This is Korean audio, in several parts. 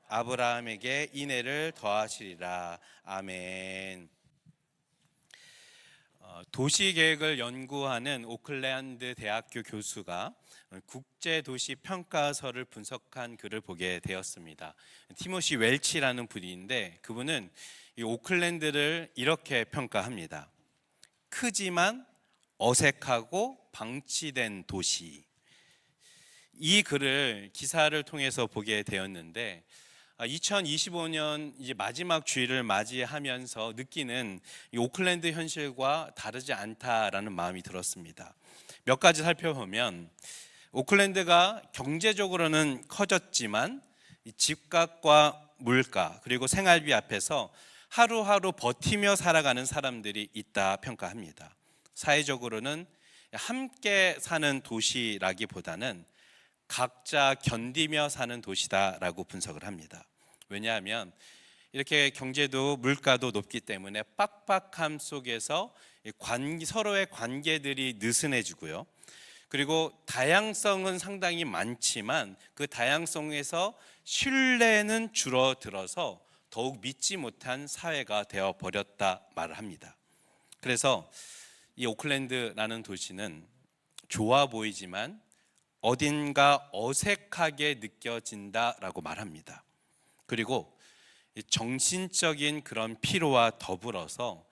아브라함에게 인애를 더하시리라. 아멘. 도시계획을 연구하는 오클랜드 대학교 교수가 국제도시 평가서를 분석한 글을 보게 되었습니다. 티모시 웰치라는 분인데 그분은 이 오클랜드를 이렇게 평가합니다. 크지만 어색하고 방치된 도시. 이 글을 기사를 통해서 보게 되었는데 2025년 이제 마지막 주일을 맞이하면서 느끼는 이 오클랜드 현실과 다르지 않다라는 마음이 들었습니다. 몇 가지 살펴보면 오클랜드가 경제적으로는 커졌지만 집값과 물가 그리고 생활비 앞에서 하루하루 버티며 살아가는 사람들이 있다 평가합니다. 사회적으로는 함께 사는 도시라기보다는 각자 견디며 사는 도시다라고 분석을 합니다. 왜냐하면 이렇게 경제도 물가도 높기 때문에 빡빡함 속에서 서로의 관계들이 느슨해지고요. 그리고 다양성은 상당히 많지만 그 다양성에서 신뢰는 줄어들어서 더욱 믿지 못한 사회가 되어버렸다 말을 합니다. 그래서 이 오클랜드라는 도시는 좋아 보이지만 어딘가 어색하게 느껴진다라고 말합니다. 그리고 정신적인 그런 피로와 더불어서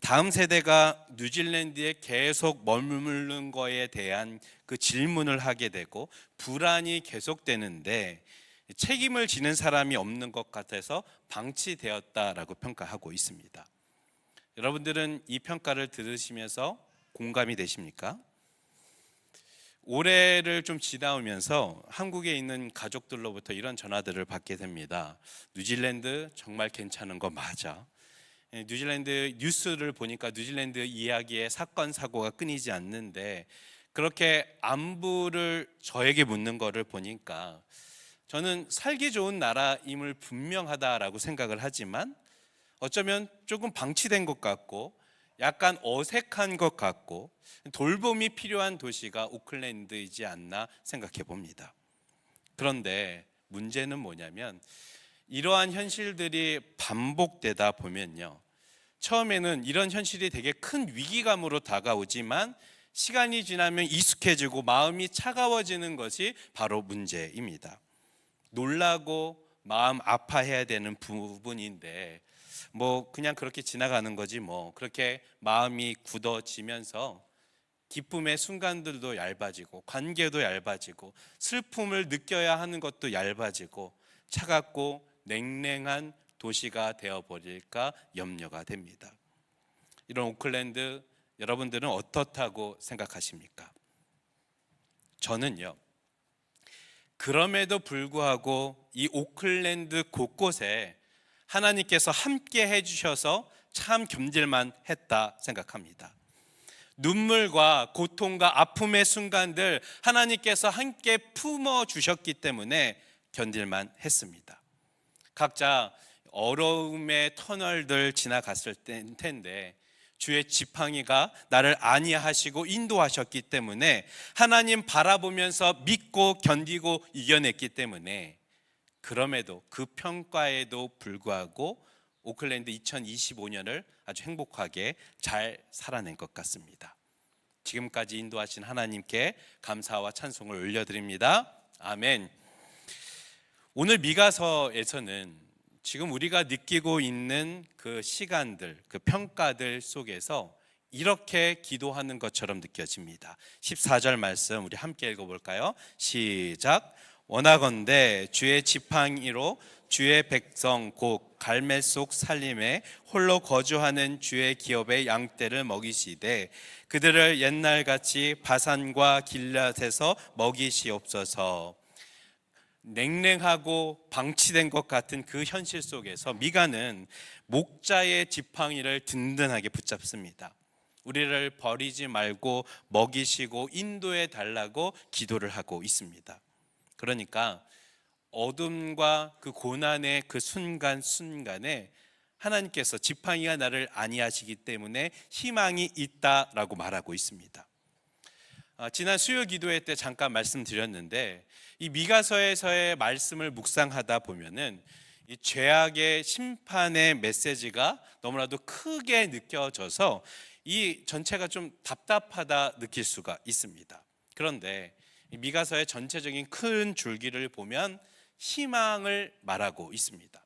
다음 세대가 뉴질랜드에 계속 머무르는 거에 대한 그 질문을 하게 되고 불안이 계속되는데 책임을 지는 사람이 없는 것 같아서 방치되었다라고 평가하고 있습니다. 여러분들은 이 평가를 들으시면서 공감이 되십니까? 올해를 좀 지나오면서 한국에 있는 가족들로부터 이런 전화들을 받게 됩니다. 뉴질랜드 정말 괜찮은 거 맞아? 뉴질랜드 뉴스를 보니까 뉴질랜드 이야기에 사건 사고가 끊이지 않는데 그렇게 안부를 저에게 묻는 거를 보니까 저는 살기 좋은 나라임을 분명하다라고 생각을 하지만 어쩌면 조금 방치된 것 같고 약간 어색한 것 같고 돌봄이 필요한 도시가 오클랜드이지 않나 생각해 봅니다. 그런데 문제는 뭐냐면 이러한 현실들이 반복되다 보면요, 처음에는 이런 현실이 되게 큰 위기감으로 다가오지만 시간이 지나면 익숙해지고 마음이 차가워지는 것이 바로 문제입니다. 놀라고 마음 아파해야 되는 부분인데 그냥 그렇게 지나가는 거지 그렇게 마음이 굳어지면서 기쁨의 순간들도 얇아지고 관계도 얇아지고 슬픔을 느껴야 하는 것도 얇아지고 차갑고 냉랭한 도시가 되어버릴까 염려가 됩니다. 이런 오클랜드 여러분들은 어떻다고 생각하십니까? 저는요, 그럼에도 불구하고 이 오클랜드 곳곳에 하나님께서 함께 해주셔서 참 견딜만 했다 생각합니다. 눈물과 고통과 아픔의 순간들 하나님께서 함께 품어주셨기 때문에 견딜만 했습니다. 각자 어려움의 터널들 지나갔을 텐데 주의 지팡이가 나를 안위하시고 인도하셨기 때문에 하나님 바라보면서 믿고 견디고 이겨냈기 때문에 그럼에도 그 평가에도 불구하고 오클랜드 2025년을 아주 행복하게 잘 살아낸 것 같습니다. 지금까지 인도하신 하나님께 감사와 찬송을 올려드립니다. 아멘. 오늘 미가서에서는 지금 우리가 느끼고 있는 그 시간들, 그 평가들 속에서 이렇게 기도하는 것처럼 느껴집니다. 14절 말씀 우리 함께 읽어볼까요? 시작. 원하건대 주의 지팡이로 주의 백성 곧 갈멜 속 살림에 홀로 거주하는 주의 기업의 양떼를 먹이시되 그들을 옛날같이 바산과 길앗에서 먹이시옵소서. 냉랭하고 방치된 것 같은 그 현실 속에서 미가는 목자의 지팡이를 든든하게 붙잡습니다. 우리를 버리지 말고 먹이시고 인도해 달라고 기도를 하고 있습니다. 그러니까 어둠과 그 고난의 그 순간순간에 하나님께서 지팡이가 나를 안위하시기 때문에 희망이 있다라고 말하고 있습니다. 지난 수요 기도회 때 잠깐 말씀드렸는데 이 미가서에서의 말씀을 묵상하다 보면은 이 죄악의 심판의 메시지가 너무나도 크게 느껴져서 이 전체가 좀 답답하다 느낄 수가 있습니다. 그런데 이 미가서의 전체적인 큰 줄기를 보면 희망을 말하고 있습니다.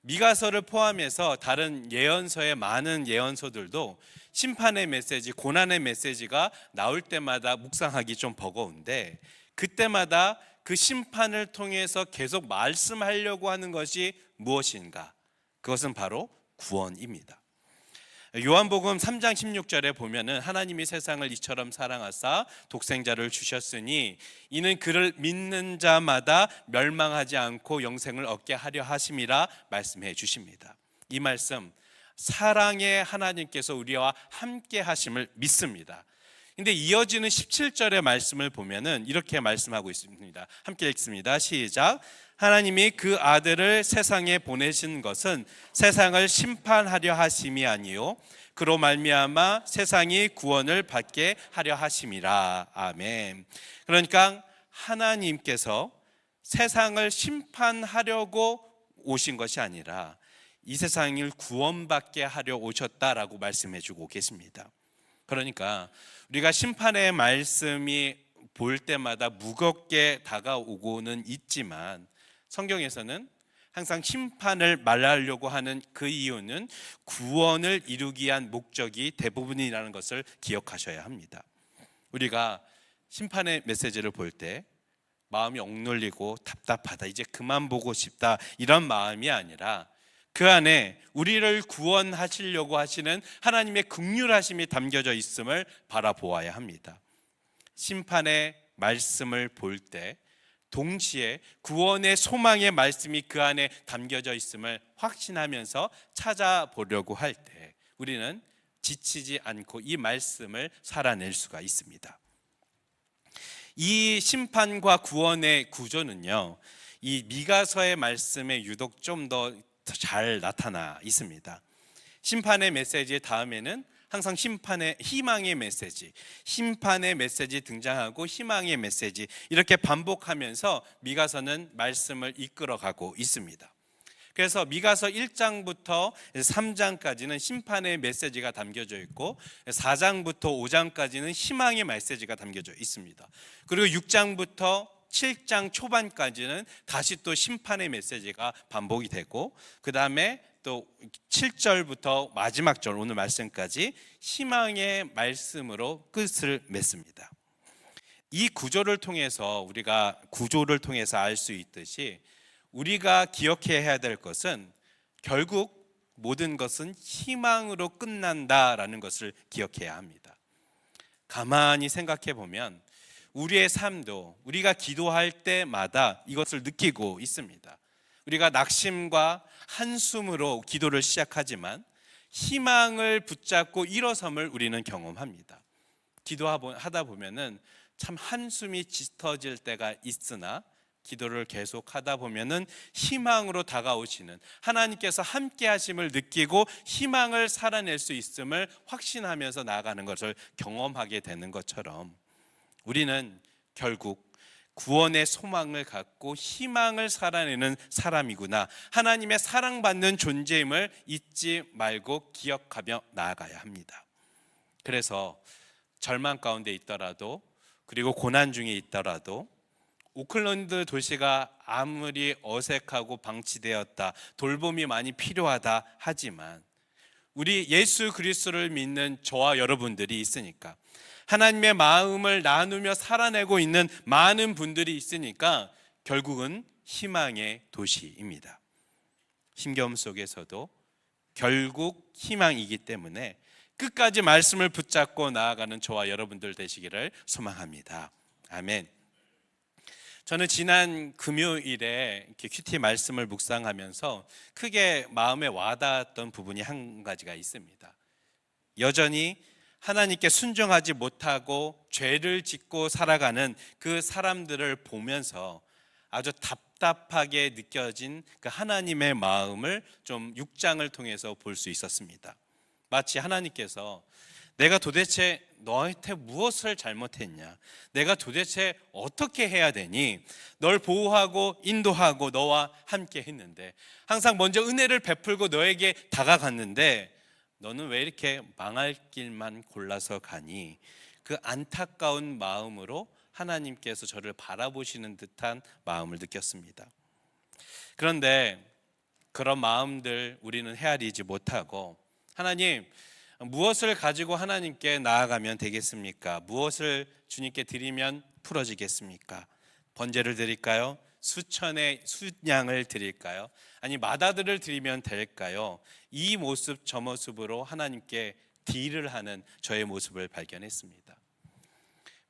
미가서를 포함해서 다른 예언서의 많은 예언서들도 심판의 메시지, 고난의 메시지가 나올 때마다 묵상하기 좀 버거운데 그때마다 그 심판을 통해서 계속 말씀하려고 하는 것이 무엇인가? 그것은 바로 구원입니다. 요한복음 3장 16절에 보면은 하나님이 세상을 이처럼 사랑하사 독생자를 주셨으니 이는 그를 믿는 자마다 멸망하지 않고 영생을 얻게 하려 하심이라 말씀해 주십니다. 이 말씀 사랑의 하나님께서 우리와 함께 하심을 믿습니다. 근데 이어지는 17절의 말씀을 보면은 이렇게 말씀하고 있습니다. 함께 읽습니다. 시작. 하나님이 그 아들을 세상에 보내신 것은 세상을 심판하려 하심이 아니요 그로 말미암아 세상이 구원을 받게 하려 하심이라. 아멘. 그러니까 하나님께서 세상을 심판하려고 오신 것이 아니라 이 세상을 구원받게 하려 오셨다라고 말씀해 주고 계십니다. 그러니까 우리가 심판의 말씀이 볼 때마다 무겁게 다가오고는 있지만 성경에서는 항상 심판을 말하려고 하는 그 이유는 구원을 이루기 위한 목적이 대부분이라는 것을 기억하셔야 합니다. 우리가 심판의 메시지를 볼 때 마음이 억눌리고 답답하다, 이제 그만 보고 싶다 이런 마음이 아니라 그 안에 우리를 구원하시려고 하시는 하나님의 긍휼하심이 담겨져 있음을 바라보아야 합니다. 심판의 말씀을 볼 때 동시에 구원의 소망의 말씀이 그 안에 담겨져 있음을 확신하면서 찾아보려고 할 때 우리는 지치지 않고 이 말씀을 살아낼 수가 있습니다. 이 심판과 구원의 구조는요, 이 미가서의 말씀에 유독 좀 더 잘 나타나 있습니다. 심판의 메시지 다음에는 항상 심판의 희망의 메시지, 심판의 메시지 등장하고 희망의 메시지 이렇게 반복하면서 미가서는 말씀을 이끌어가고 있습니다. 그래서 미가서 1장부터 3장까지는 심판의 메시지가 담겨져 있고 4장부터 5장까지는 희망의 메시지가 담겨져 있습니다. 그리고 6장부터 7장 초반까지는 다시 또 심판의 메시지가 반복이 되고 그 다음에 또 7절부터 마지막 절 오늘 말씀까지 희망의 말씀으로 끝을 맺습니다. 이 구조를 통해서 우리가 알 수 있듯이 우리가 기억해야 될 것은 결국 모든 것은 희망으로 끝난다라는 것을 기억해야 합니다. 가만히 생각해 보면 우리의 삶도 우리가 기도할 때마다 이것을 느끼고 있습니다. 우리가 낙심과 한숨으로 기도를 시작하지만 희망을 붙잡고 일어섬을 우리는 경험합니다. 기도하다 보면은 참 한숨이 짙어질 때가 있으나 기도를 계속 하다 보면은 희망으로 다가오시는 하나님께서 함께 하심을 느끼고 희망을 살아낼 수 있음을 확신하면서 나아가는 것을 경험하게 되는 것처럼 우리는 결국 구원의 소망을 갖고 희망을 살아내는 사람이구나, 하나님의 사랑받는 존재임을 잊지 말고 기억하며 나아가야 합니다. 그래서 절망 가운데 있더라도 그리고 고난 중에 있더라도 오클랜드 도시가 아무리 어색하고 방치되었다, 돌봄이 많이 필요하다 하지만 우리 예수 그리스도를 믿는 저와 여러분들이 있으니까, 하나님의 마음을 나누며 살아내고 있는 많은 분들이 있으니까 결국은 희망의 도시입니다. 힘겨움 속에서도 결국 희망이기 때문에 끝까지 말씀을 붙잡고 나아가는 저와 여러분들 되시기를 소망합니다. 아멘. 저는 지난 금요일에 이렇게 큐티 말씀을 묵상하면서 크게 마음에 와닿았던 부분이 한 가지가 있습니다. 여전히 하나님께 순종하지 못하고 죄를 짓고 살아가는 그 사람들을 보면서 아주 답답하게 느껴진 그 하나님의 마음을 좀 6장을 통해서 볼 수 있었습니다. 마치 하나님께서 내가 도대체 너한테 무엇을 잘못했냐? 내가 도대체 어떻게 해야 되니? 널 보호하고 인도하고 너와 함께 했는데, 항상 먼저 은혜를 베풀고 너에게 다가갔는데 너는 왜 이렇게 망할 길만 골라서 가니? 그 안타까운 마음으로 하나님께서 저를 바라보시는 듯한 마음을 느꼈습니다. 그런데 그런 마음들 우리는 헤아리지 못하고, 하나님, 무엇을 가지고 하나님께 나아가면 되겠습니까? 무엇을 주님께 드리면 풀어지겠습니까? 번제를 드릴까요? 수천의 순양을 드릴까요? 아니 마다들을 드리면 될까요? 이 모습 저 모습으로 하나님께 딜을 하는 저의 모습을 발견했습니다.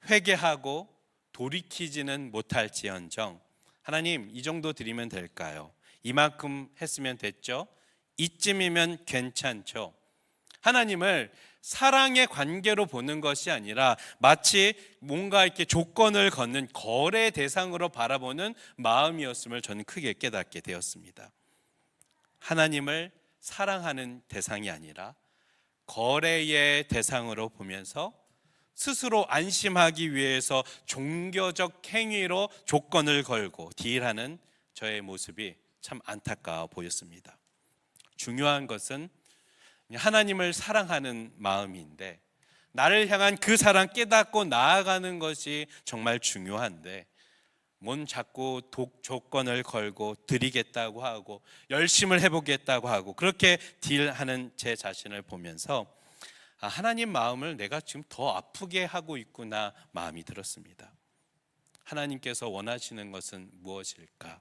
회개하고 돌이키지는 못할지언정, 하나님 이 정도 드리면 될까요? 이만큼 했으면 됐죠? 이쯤이면 괜찮죠? 하나님을 사랑의 관계로 보는 것이 아니라 마치 뭔가 이렇게 조건을 걷는 거래 대상으로 바라보는 마음이었음을 저는 크게 깨닫게 되었습니다. 하나님을 사랑하는 대상이 아니라 거래의 대상으로 보면서 스스로 안심하기 위해서 종교적 행위로 조건을 걸고 딜하는 저의 모습이 참 안타까워 보였습니다. 중요한 것은 하나님을 사랑하는 마음인데, 나를 향한 그 사랑 깨닫고 나아가는 것이 정말 중요한데, 뭔 자꾸 조건을 걸고 드리겠다고 하고 열심을 해보겠다고 하고 그렇게 딜하는 제 자신을 보면서 하나님 마음을 내가 지금 더 아프게 하고 있구나 마음이 들었습니다. 하나님께서 원하시는 것은 무엇일까?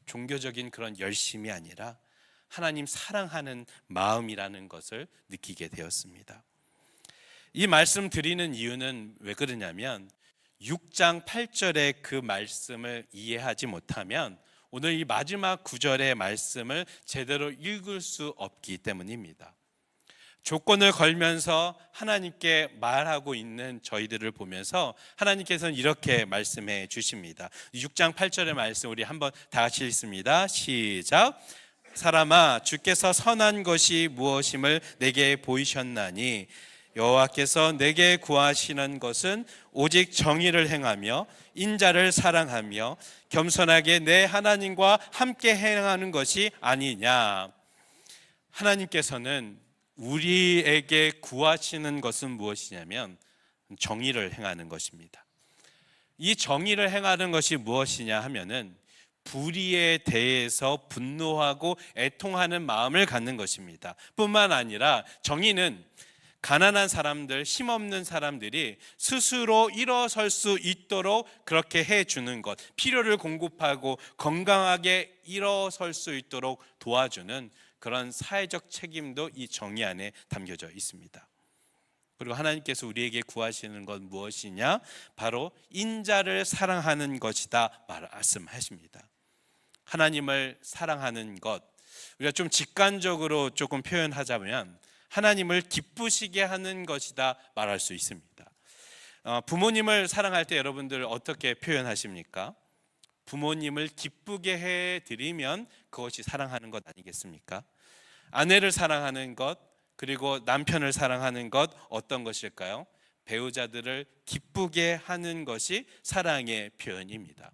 종교적인 그런 열심이 아니라 하나님 사랑하는 마음이라는 것을 느끼게 되었습니다. 이 말씀 드리는 이유는 왜 그러냐면 6장 8절의 그 말씀을 이해하지 못하면 오늘 이 마지막 구절의 말씀을 제대로 읽을 수 없기 때문입니다. 조건을 걸면서 하나님께 말하고 있는 저희들을 보면서 하나님께서는 이렇게 말씀해 주십니다. 6장 8절의 말씀 우리 한번 다 같이 읽습니다. 시작. 사람아, 주께서 선한 것이 무엇임을 내게 보이셨나니 여호와께서 내게 구하시는 것은 오직 정의를 행하며 인자를 사랑하며 겸손하게 내 하나님과 함께 행하는 것이 아니냐. 하나님께서는 우리에게 구하시는 것은 무엇이냐면 정의를 행하는 것입니다. 이 정의를 행하는 것이 무엇이냐 하면은 불의에 대해서 분노하고 애통하는 마음을 갖는 것입니다. 뿐만 아니라 정의는 가난한 사람들, 힘없는 사람들이 스스로 일어설 수 있도록 그렇게 해주는 것, 필요를 공급하고 건강하게 일어설 수 있도록 도와주는 그런 사회적 책임도 이 정의 안에 담겨져 있습니다. 그리고 하나님께서 우리에게 구하시는 건 무엇이냐? 바로 인자를 사랑하는 것이다 말씀하십니다. 하나님을 사랑하는 것, 우리가 좀 직관적으로 조금 표현하자면 하나님을 기쁘시게 하는 것이다 말할 수 있습니다. 부모님을 사랑할 때 여러분들 어떻게 표현하십니까? 부모님을 기쁘게 해드리면 그것이 사랑하는 것 아니겠습니까? 아내를 사랑하는 것, 그리고 남편을 사랑하는 것 어떤 것일까요? 배우자들을 기쁘게 하는 것이 사랑의 표현입니다.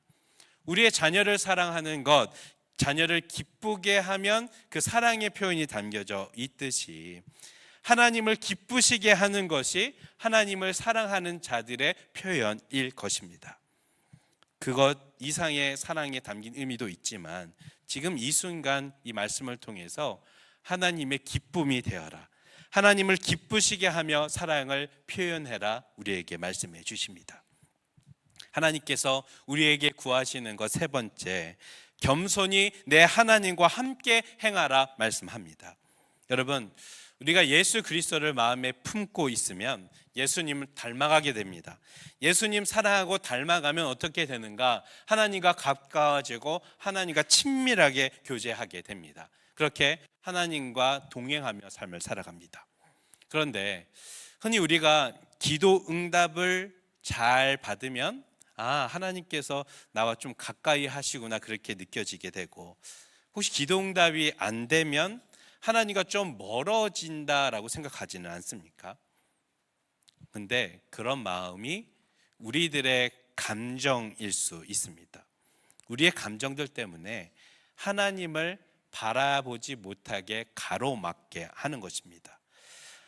우리의 자녀를 사랑하는 것, 자녀를 기쁘게 하면 그 사랑의 표현이 담겨져 있듯이 하나님을 기쁘시게 하는 것이 하나님을 사랑하는 자들의 표현일 것입니다. 그것 이상의 사랑에 담긴 의미도 있지만 지금 이 순간 이 말씀을 통해서 하나님의 기쁨이 되어라, 하나님을 기쁘시게 하며 사랑을 표현해라 우리에게 말씀해 주십니다. 하나님께서 우리에게 구하시는 것 세 번째, 겸손히 내 하나님과 함께 행하라 말씀합니다. 여러분, 우리가 예수 그리스도를 마음에 품고 있으면 예수님을 닮아가게 됩니다. 예수님 사랑하고 닮아가면 어떻게 되는가? 하나님과 가까워지고 하나님과 친밀하게 교제하게 됩니다. 그렇게 하나님과 동행하며 삶을 살아갑니다. 그런데 흔히 우리가 기도 응답을 잘 받으면 하나님께서 나와 좀 가까이 하시구나 그렇게 느껴지게 되고, 혹시 기도 응답이 안 되면 하나님과 좀 멀어진다라고 생각하지는 않습니까? 근데 그런 마음이 우리들의 감정일 수 있습니다. 우리의 감정들 때문에 하나님을 바라보지 못하게 가로막게 하는 것입니다.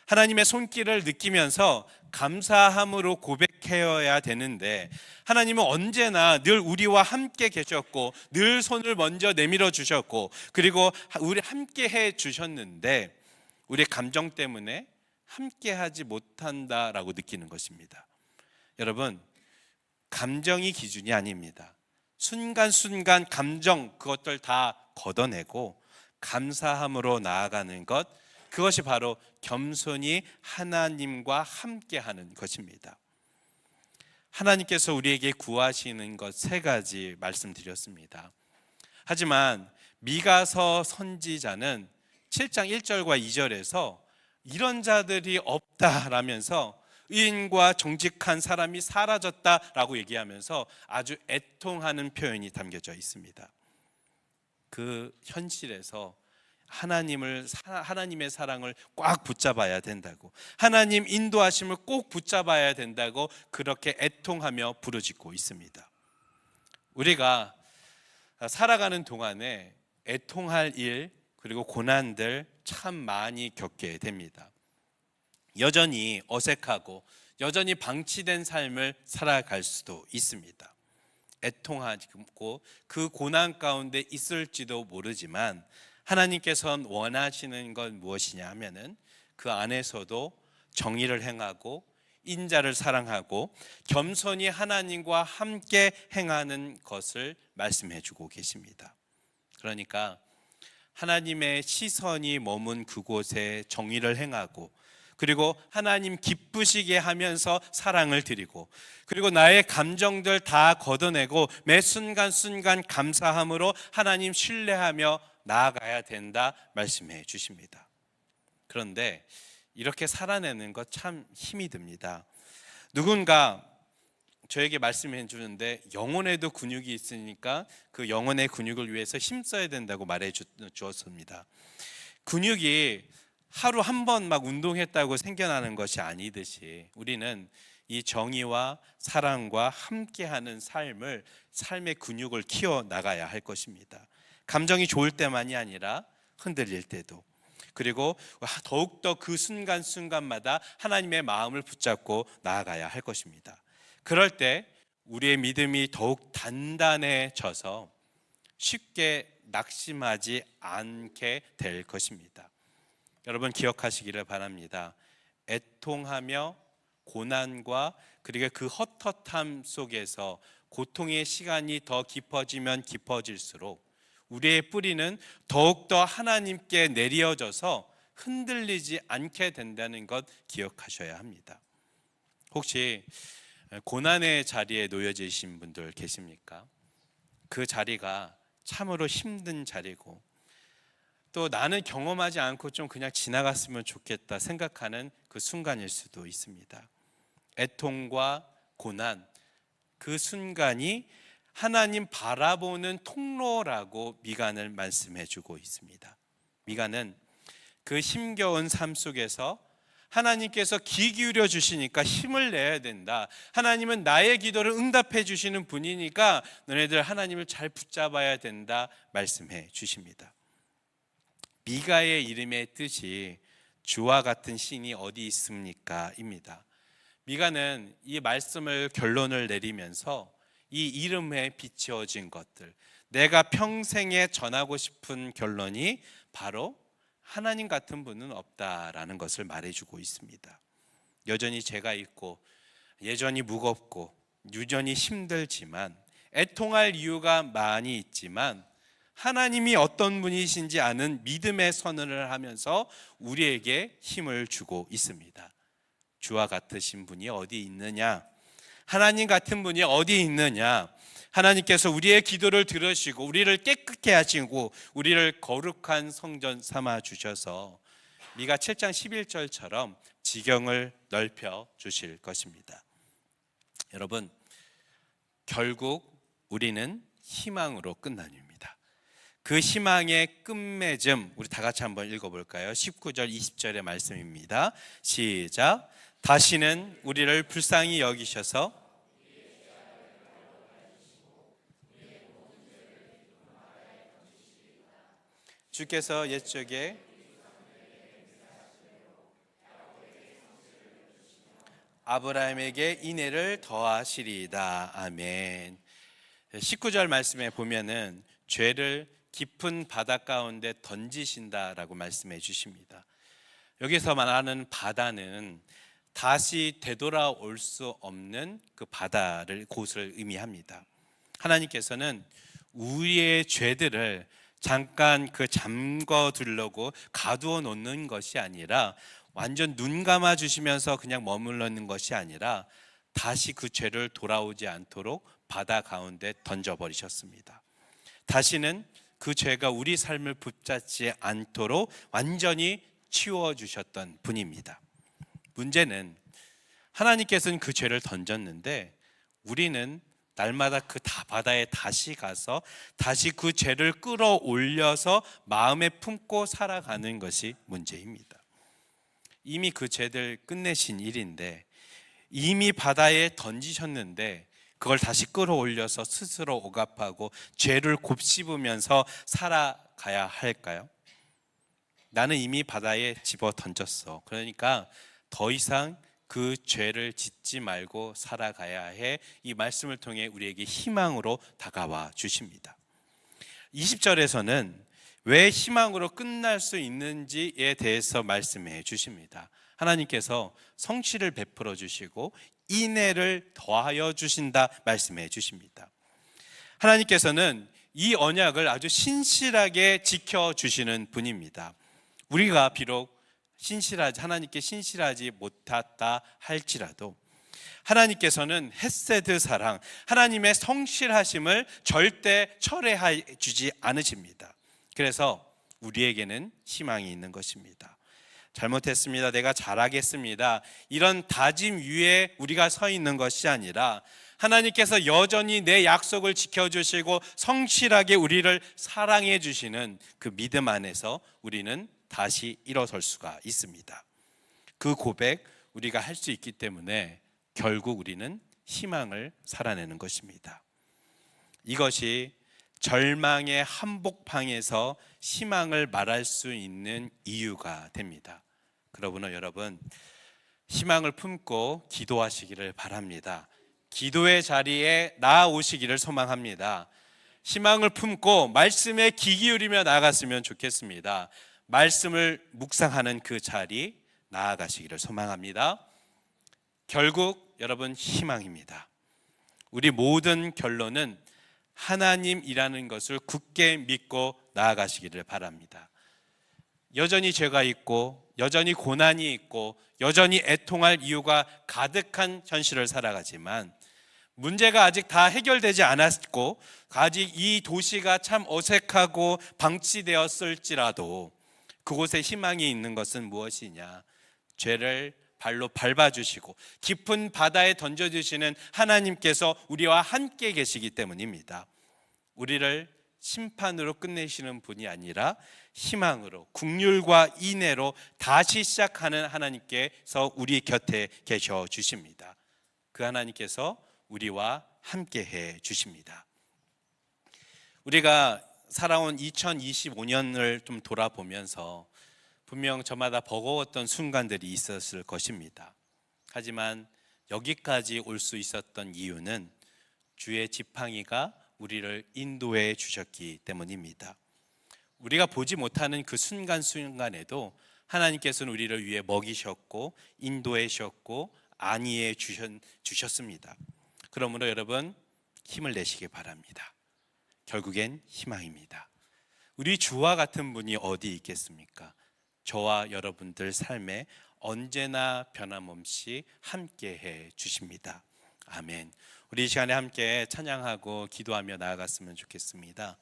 하나님의 손길을 느끼면서 감사함으로 고백해야 되는데 하나님은 언제나 늘 우리와 함께 계셨고 늘 손을 먼저 내밀어 주셨고 그리고 우리 함께 해 주셨는데 우리의 감정 때문에 함께 하지 못한다라고 느끼는 것입니다. 여러분, 감정이 기준이 아닙니다. 순간순간 감정 그것들 다 걷어내고 감사함으로 나아가는 것, 그것이 바로 겸손히 하나님과 함께하는 것입니다. 하나님께서 우리에게 구하시는 것 3가지 말씀드렸습니다. 하지만 미가서 선지자는 7장 1절과 2절에서 이런 자들이 없다라면서 의인과 정직한 사람이 사라졌다라고 얘기하면서 아주 애통하는 표현이 담겨져 있습니다. 그 현실에서 하나님의 사랑을 꽉 붙잡아야 된다고, 하나님 인도하심을 꼭 붙잡아야 된다고 그렇게 애통하며 부르짖고 있습니다. 우리가 살아가는 동안에 애통할 일 그리고 고난들 참 많이 겪게 됩니다. 여전히 어색하고 여전히 방치된 삶을 살아갈 수도 있습니다. 애통하고 그 고난 가운데 있을지도 모르지만 하나님께서는 원하시는 건 무엇이냐 하면은 그 안에서도 정의를 행하고 인자를 사랑하고 겸손히 하나님과 함께 행하는 것을 말씀해 주고 계십니다. 그러니까 하나님의 시선이 머문 그곳에 정의를 행하고 그리고 하나님 기쁘시게 하면서 사랑을 드리고 그리고 나의 감정들 다 걷어내고 매 순간순간 감사함으로 하나님 신뢰하며 나아가야 된다 말씀해 주십니다. 그런데 이렇게 살아내는 것 참 힘이 듭니다. 누군가 저에게 말씀해 주는데 영혼에도 근육이 있으니까 그 영혼의 근육을 위해서 힘써야 된다고 말해 주었습니다. 근육이 하루 한 번 막 운동했다고 생겨나는 것이 아니듯이 우리는 이 정의와 사랑과 함께하는 삶의 근육을 키워 나가야 할 것입니다. 감정이 좋을 때만이 아니라 흔들릴 때도, 그리고 더욱더 그 순간순간마다 하나님의 마음을 붙잡고 나아가야 할 것입니다. 그럴 때 우리의 믿음이 더욱 단단해져서 쉽게 낙심하지 않게 될 것입니다. 여러분 기억하시기를 바랍니다. 애통하며 고난과 그리고 그 헛헛함 속에서 고통의 시간이 더 깊어지면 깊어질수록 우리의 뿌리는 더욱더 하나님께 내려져서 흔들리지 않게 된다는 것 기억하셔야 합니다. 혹시 고난의 자리에 놓여지신 분들 계십니까? 그 자리가 참으로 힘든 자리고 또 나는 경험하지 않고 좀 그냥 지나갔으면 좋겠다 생각하는 그 순간일 수도 있습니다. 애통과 고난, 그 순간이 하나님 바라보는 통로라고 미가는 말씀해 주고 있습니다. 미가는 그 힘겨운 삶 속에서 하나님께서 귀 기울여 주시니까 힘을 내야 된다. 하나님은 나의 기도를 응답해 주시는 분이니까 너네들 하나님을 잘 붙잡아야 된다 말씀해 주십니다. 미가의 이름의 뜻이 주와 같은 신이 어디 있습니까? 입니다. 미가는 이 말씀을 결론을 내리면서 이 이름에 비추어진 것들, 내가 평생에 전하고 싶은 결론이 바로 하나님 같은 분은 없다라는 것을 말해주고 있습니다. 여전히 죄가 있고 여전히 무겁고 유전히 힘들지만 애통할 이유가 많이 있지만 하나님이 어떤 분이신지 아는 믿음의 선언을 하면서 우리에게 힘을 주고 있습니다. 주와 같으신 분이 어디 있느냐? 하나님 같은 분이 어디 있느냐? 하나님께서 우리의 기도를 들으시고 우리를 깨끗게 하시고 우리를 거룩한 성전 삼아 주셔서 미가 7장 11절처럼 지경을 넓혀 주실 것입니다. 여러분, 결국 우리는 희망으로 끝나뉩니다. 그 희망의 끝맺음 우리 다 같이 한번 읽어볼까요? 19절 20절의 말씀입니다. 시작. 다시는 우리를 불쌍히 여기셔서 주께서 옛적에 아브라함에게 인애를 더하시리이다. 아멘. 19절 말씀에 보면은 죄를 깊은 바다 가운데 던지신다라고 말씀해 주십니다. 여기서 말하는 바다는 다시 되돌아올 수 없는 그 바다를 곳을 의미합니다. 하나님께서는 우리의 죄들을 잠깐 잠궈 두려고 가두어 놓는 것이 아니라 완전 눈 감아 주시면서 그냥 머물러 있는 것이 아니라 다시 그 죄를 돌아오지 않도록 바다 가운데 던져버리셨습니다. 다시는 그 죄가 우리 삶을 붙잡지 않도록 완전히 치워주셨던 분입니다. 문제는 하나님께서는 그 죄를 던졌는데 우리는 날마다 그 바다에 다시 가서 다시 그 죄를 끌어올려서 마음에 품고 살아가는 것이 문제입니다. 이미 그 죄들 끝내신 일인데 이미 바다에 던지셨는데 그걸 다시 끌어올려서 스스로 억압하고 죄를 곱씹으면서 살아가야 할까요? 나는 이미 바다에 집어 던졌어. 그러니까 더 이상 그 죄를 짓지 말고 살아가야 해. 이 말씀을 통해 우리에게 희망으로 다가와 주십니다. 20절에서는 왜 희망으로 끝날 수 있는지에 대해서 말씀해 주십니다. 하나님께서 성취를 베풀어 주시고 인애를 더하여 주신다 말씀해 주십니다. 하나님께서는 이 언약을 아주 신실하게 지켜주시는 분입니다. 우리가 비록 하나님께 신실하지 못했다 할지라도 하나님께서는 헤세드 사랑, 하나님의 성실하심을 절대 철회해 주지 않으십니다. 그래서 우리에게는 희망이 있는 것입니다. 잘못했습니다. 내가 잘하겠습니다. 이런 다짐 위에 우리가 서 있는 것이 아니라 하나님께서 여전히 내 약속을 지켜주시고 성실하게 우리를 사랑해 주시는 그 믿음 안에서 우리는 다시 일어설 수가 있습니다. 그 고백 우리가 할 수 있기 때문에 결국 우리는 희망을 살아내는 것입니다. 이것이 절망의 한복판에서 희망을 말할 수 있는 이유가 됩니다. 그러므로 여러분 희망을 품고 기도하시기를 바랍니다. 기도의 자리에 나아오시기를 소망합니다. 희망을 품고 말씀에 귀 기울이며 나아갔으면 좋겠습니다. 말씀을 묵상하는 그 자리 나아가시기를 소망합니다. 결국 여러분 희망입니다. 우리 모든 결론은 하나님이라는 것을 굳게 믿고 나아가시기를 바랍니다. 여전히 죄가 있고 여전히 고난이 있고 여전히 애통할 이유가 가득한 현실을 살아가지만 문제가 아직 다 해결되지 않았고 아직 이 도시가 참 어색하고 방치되었을지라도 그곳에 희망이 있는 것은 무엇이냐? 죄를 발로 밟아주시고 깊은 바다에 던져주시는 하나님께서 우리와 함께 계시기 때문입니다. 우리를 심판으로 끝내시는 분이 아니라 희망으로 긍휼과 인애로 다시 시작하는 하나님께서 우리 곁에 계셔 주십니다. 그 하나님께서 우리와 함께 해 주십니다. 우리가 살아온 2025년을 좀 돌아보면서 분명 저마다 버거웠던 순간들이 있었을 것입니다. 하지만 여기까지 올 수 있었던 이유는 주의 지팡이가 우리를 인도해 주셨기 때문입니다. 우리가 보지 못하는 그 순간순간에도 하나님께서는 우리를 위해 먹이셨고 인도해 주셨고 안위해 주셨습니다. 그러므로 여러분 힘을 내시기 바랍니다. 결국엔 희망입니다. 우리 주와 같은 분이 어디 있겠습니까? 저와 여러분들 삶에 언제나 변함없이 함께해 주십니다. 아멘. 우리 이 시간에 함께 찬양하고 기도하며 나아갔으면 좋겠습니다.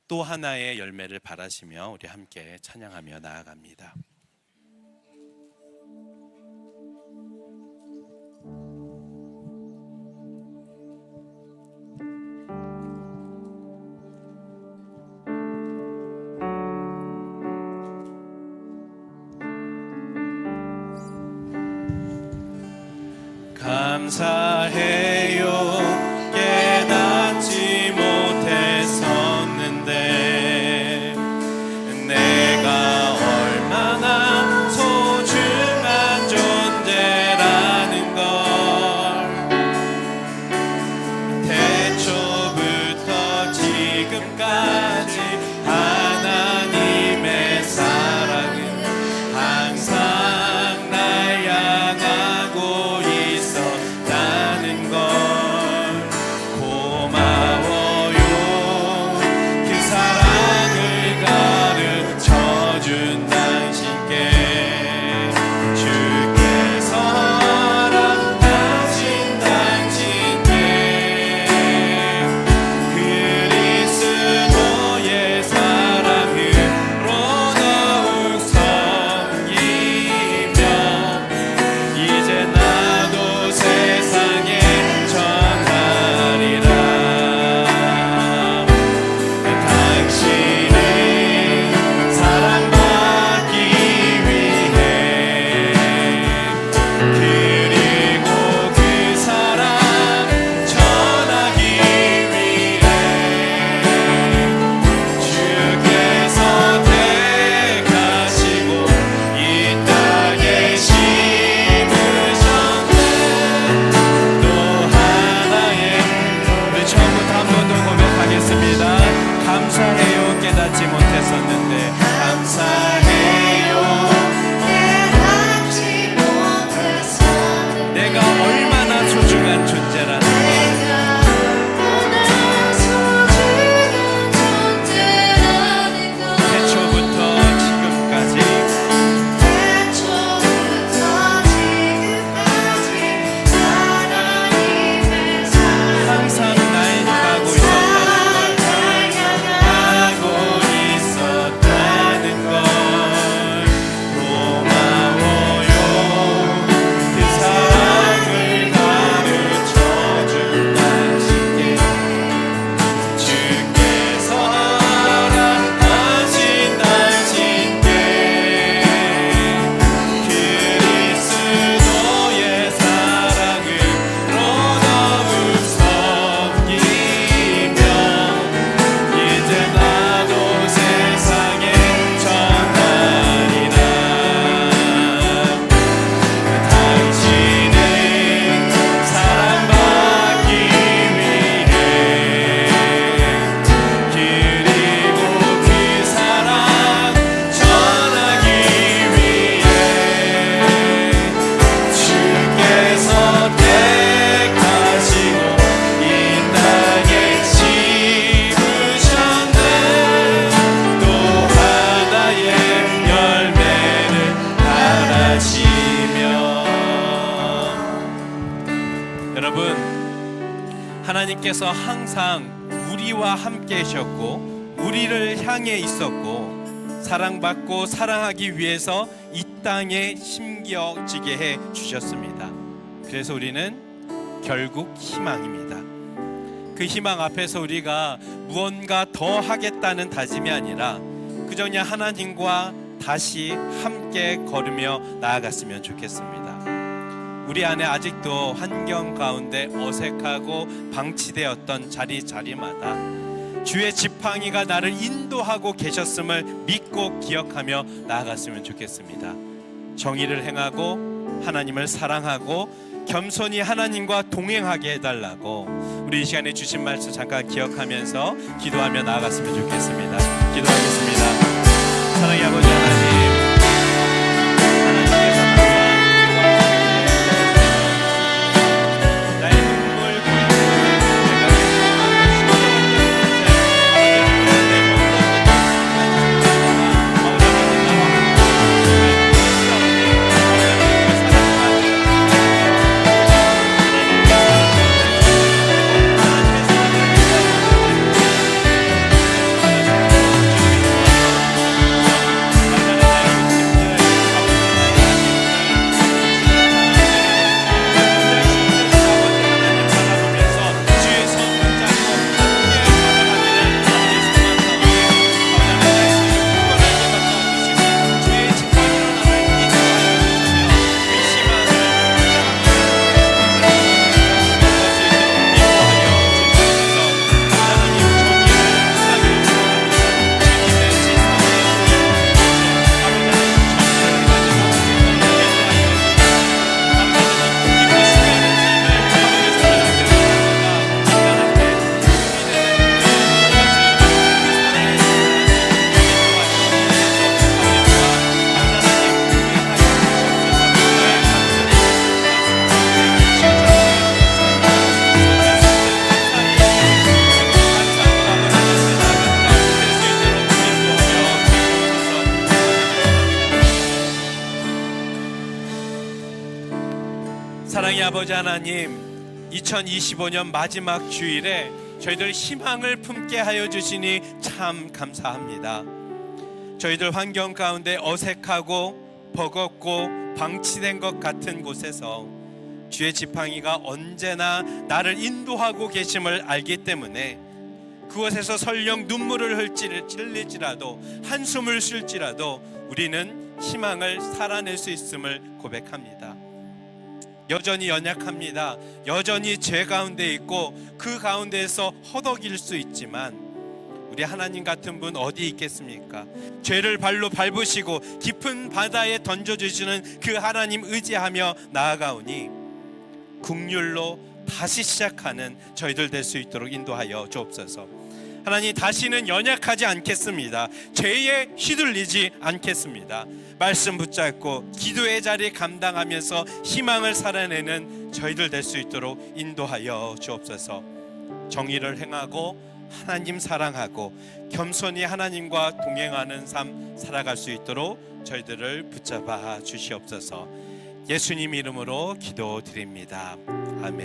또 하나의 열매를 바라시며 우리 함께 찬양하며 나아갑니다. 감사해요. 깨닫지 못했었는데 내가 얼마나 소중한 존재라는 걸 태초부터 지금까지 하나님의 사랑은 항상 날 향하고 있었다는 걸 고마워요. 그 사랑을 가르쳐준 당신께 주께서 허락하신 당신께 그리스도의 사랑으로 더욱 섬기며 이제 나도 세상에 전하리라. 당신은 사랑받기 위해 그리고 그 사랑 전하기 위해 주께서 택하시고 이 땅에 심으셨네. 또 하나의 우리 처음부터 한 번 더 고백하겠습니다. 감사해요. 깨닫지 못했었는데 감사해요. 내가 얼마나 소중한 존재라는 걸 태초부터 지금까지 항상 날 향하고 있었다는 걸 고마워요. 그 사랑을 가르쳐준 당신께 주께서 허락하신 당신께 그리스도의 사랑으로 더욱 섬기며 이제 나도 세상에 전하리라. 당신은 사랑받기 위해 그리고 그 사랑 전하기 위해 주께서 택하시고 이 땅에 심으셨네. 또 하나의 열매를 달아시며 여러분, 하나님께서 항상 우리와 함께 하셨고 우리를 향해 있었고 사랑받고 사랑하기 위해서 이 땅에 심겨지게 해 주셨습니다. 그래서 우리는 결국 희망입니다. 그 희망 앞에서 우리가 무언가 더 하겠다는 다짐이 아니라 그저 그냥 하나님과 다시 함께 걸으며 나아갔으면 좋겠습니다. 우리 안에 아직도 환경 가운데 어색하고 방치되었던 자리마다 주의 지팡이가 나를 인도하고 계셨음을 믿고 기억하며 나아갔으면 좋겠습니다. 정의를 행하고 하나님을 사랑하고 겸손히 하나님과 동행하게 해달라고 우리 이 시간에 주신 말씀 잠깐 기억하면서 기도하며 나아갔으면 좋겠습니다. 기도하겠습니다. 사랑의 아버지 하나님, 사랑의 아버지 하나님, 2025년 마지막 주일에 저희들 희망을 품게 하여 주시니 참 감사합니다. 저희들 환경 가운데 어색하고 버겁고 방치된 것 같은 곳에서 주의 지팡이가 언제나 나를 인도하고 계심을 알기 때문에 그곳에서 설령 눈물을 흘릴지라도 한숨을 쉴지라도 우리는 희망을 살아낼 수 있음을 고백합니다. 여전히 연약합니다. 여전히 죄 가운데 있고 그 가운데에서 허덕일 수 있지만 우리 하나님 같은 분 어디 있겠습니까? 죄를 발로 밟으시고 깊은 바다에 던져주시는 그 하나님 의지하며 나아가오니 긍휼로 다시 시작하는 저희들 될 수 있도록 인도하여 주옵소서. 하나님, 다시는 연약하지 않겠습니다. 죄에 휘둘리지 않겠습니다. 말씀 붙잡고 기도의 자리 감당하면서 희망을 살아내는 저희들 될 수 있도록 인도하여 주옵소서. 정의를 행하고 하나님 사랑하고 겸손히 하나님과 동행하는 삶 살아갈 수 있도록 저희들을 붙잡아 주시옵소서. 예수님 이름으로 기도드립니다. 아멘.